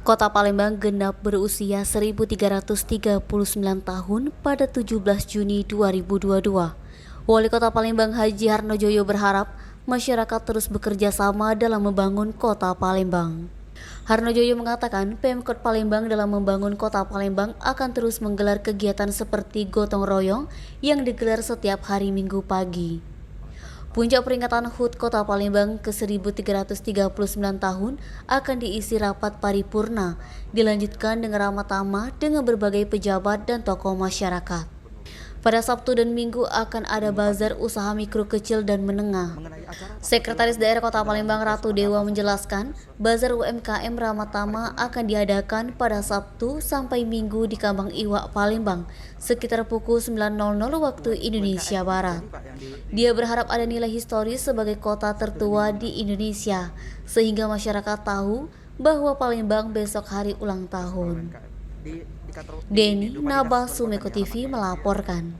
Kota Palembang genap berusia 1339 tahun pada 17 Juni 2022. Wali Kota Palembang Haji Harnojoyo berharap masyarakat terus bekerja sama dalam membangun Kota Palembang. Harnojoyo mengatakan Pemkot Palembang dalam membangun Kota Palembang akan terus menggelar kegiatan seperti gotong royong yang digelar setiap hari Minggu pagi. Puncak peringatan HUT Kota Palembang ke-1339 tahun akan diisi rapat paripurna, dilanjutkan dengan ramah tamah dengan berbagai pejabat dan tokoh masyarakat. Pada Sabtu dan Minggu akan ada bazar usaha mikro kecil dan menengah. Sekretaris Daerah Kota Palembang Ratu Dewa menjelaskan, bazar UMKM ramah tamah akan diadakan pada Sabtu sampai Minggu di Kambang Iwak Palembang sekitar pukul 9.00 waktu Indonesia Barat. Dia berharap ada nilai historis sebagai kota tertua di Indonesia sehingga masyarakat tahu bahwa Palembang besok hari ulang tahun. Denny Nabasumeko TV melaporkan.